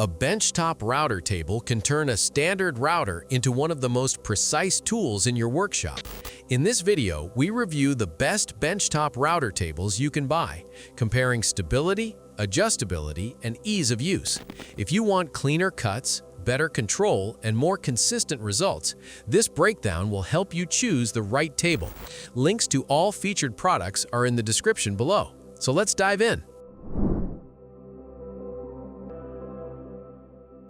A benchtop router table can turn a standard router into one of the most precise tools in your workshop. In this video, we review the best benchtop router tables you can buy, comparing stability, adjustability, and ease of use. If you want cleaner cuts, better control, and more consistent results, this breakdown will help you choose the right table. Links to all featured products are in the description below. So let's dive in.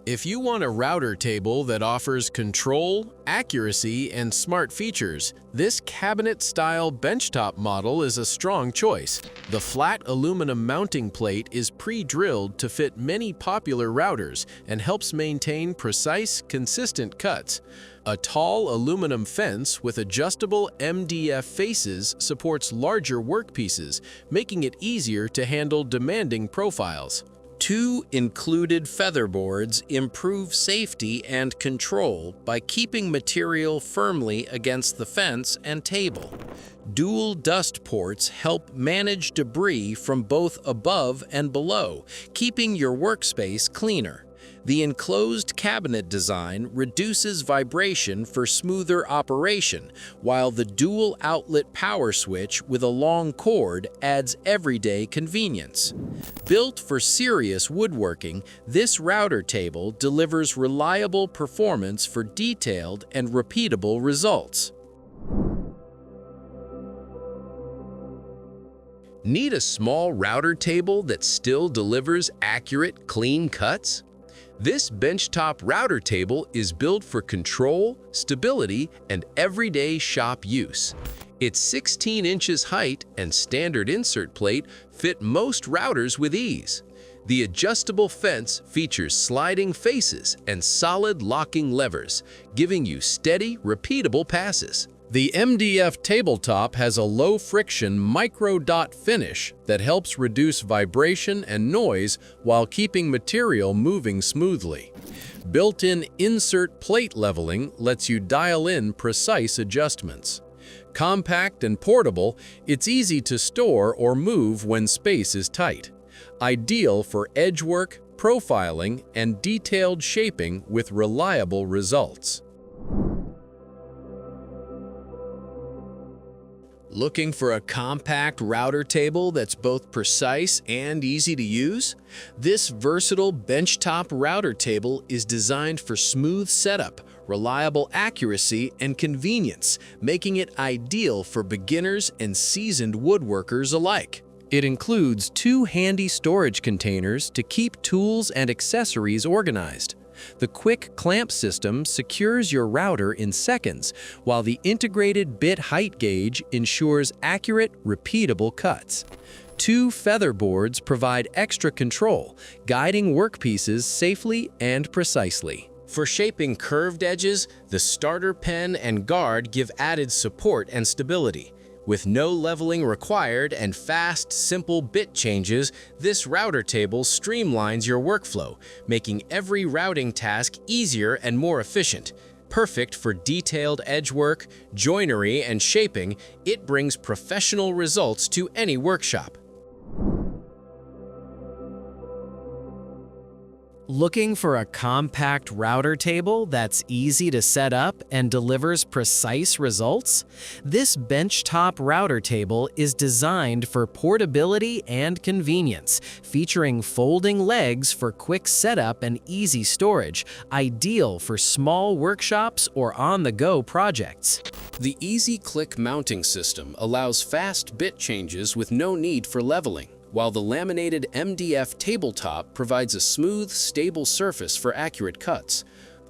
If you want a router table that offers control, accuracy, and smart features, this cabinet-style benchtop model is a strong choice. The flat aluminum mounting plate is pre-drilled to fit many popular routers and helps maintain precise, consistent cuts. A tall aluminum fence with adjustable MDF faces supports larger workpieces, making it easier to handle demanding profiles. Two included featherboards improve safety and control by keeping material firmly against the fence and table. Dual dust ports help manage debris from both above and below, keeping your workspace cleaner. The enclosed cabinet design reduces vibration for smoother operation, while the dual outlet power switch with a long cord adds everyday convenience. Built for serious woodworking, this router table delivers reliable performance for detailed and repeatable results. Need a small router table that still delivers accurate, clean cuts? This benchtop router table is built for control, stability, and everyday shop use. Its 16 inches height and standard insert plate fit most routers with ease. The adjustable fence features sliding faces and solid locking levers, giving you steady, repeatable passes. The MDF tabletop has a low-friction micro-dot finish that helps reduce vibration and noise while keeping material moving smoothly. Built-in insert plate leveling lets you dial in precise adjustments. Compact and portable, it's easy to store or move when space is tight. Ideal for edge work, profiling, and detailed shaping with reliable results. Looking for a compact router table that's both precise and easy to use? This versatile benchtop router table is designed for smooth setup, reliable accuracy, and convenience, making it ideal for beginners and seasoned woodworkers alike. It includes two handy storage containers to keep tools and accessories organized. The quick clamp system secures your router in seconds, while the integrated bit height gauge ensures accurate, repeatable cuts. Two featherboards provide extra control, guiding workpieces safely and precisely. For shaping curved edges, the starter pen and guard give added support and stability. With no leveling required and fast, simple bit changes, this router table streamlines your workflow, making every routing task easier and more efficient. Perfect for detailed edge work, joinery, and shaping, it brings professional results to any workshop. Looking for a compact router table that's easy to set up and delivers precise results? This benchtop router table is designed for portability and convenience, featuring folding legs for quick setup and easy storage, ideal for small workshops or on-the-go projects. The easy click mounting system allows fast bit changes with no need for leveling, while the laminated MDF tabletop provides a smooth, stable surface for accurate cuts.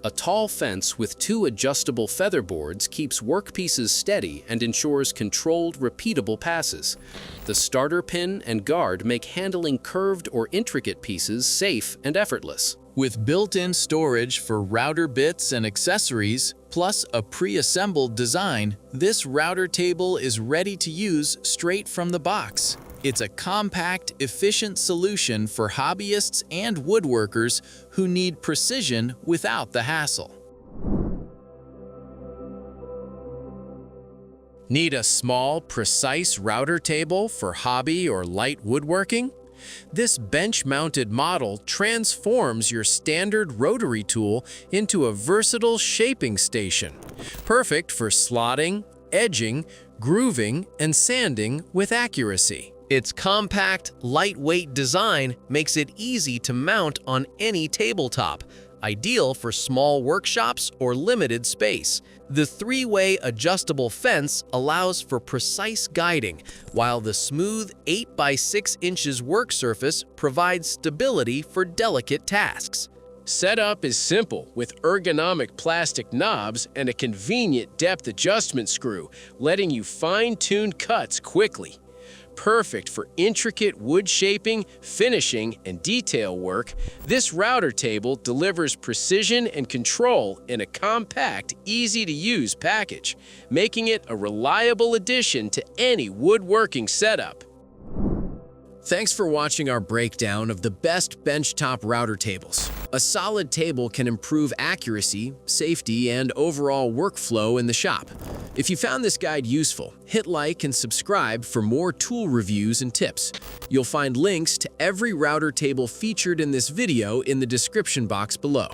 A tall fence with two adjustable featherboards keeps workpieces steady and ensures controlled, repeatable passes. The starter pin and guard make handling curved or intricate pieces safe and effortless. With built-in storage for router bits and accessories, plus a pre-assembled design, this router table is ready to use straight from the box. It's a compact, efficient solution for hobbyists and woodworkers who need precision without the hassle. Need a small, precise router table for hobby or light woodworking? This bench-mounted model transforms your standard rotary tool into a versatile shaping station, perfect for slotting, edging, grooving, and sanding with accuracy. Its compact, lightweight design makes it easy to mount on any tabletop, ideal for small workshops or limited space. The three-way adjustable fence allows for precise guiding, while the smooth 8 by 6 inches work surface provides stability for delicate tasks. Setup is simple, with ergonomic plastic knobs and a convenient depth adjustment screw, letting you fine-tune cuts quickly. Perfect for intricate wood shaping, finishing, and detail work, this router table delivers precision and control in a compact, easy-to-use package, making it a reliable addition to any woodworking setup. Thanks for watching our breakdown of the best benchtop router tables. A solid table can improve accuracy, safety, and overall workflow in the shop. If you found this guide useful, hit like and subscribe for more tool reviews and tips. You'll find links to every router table featured in this video in the description box below.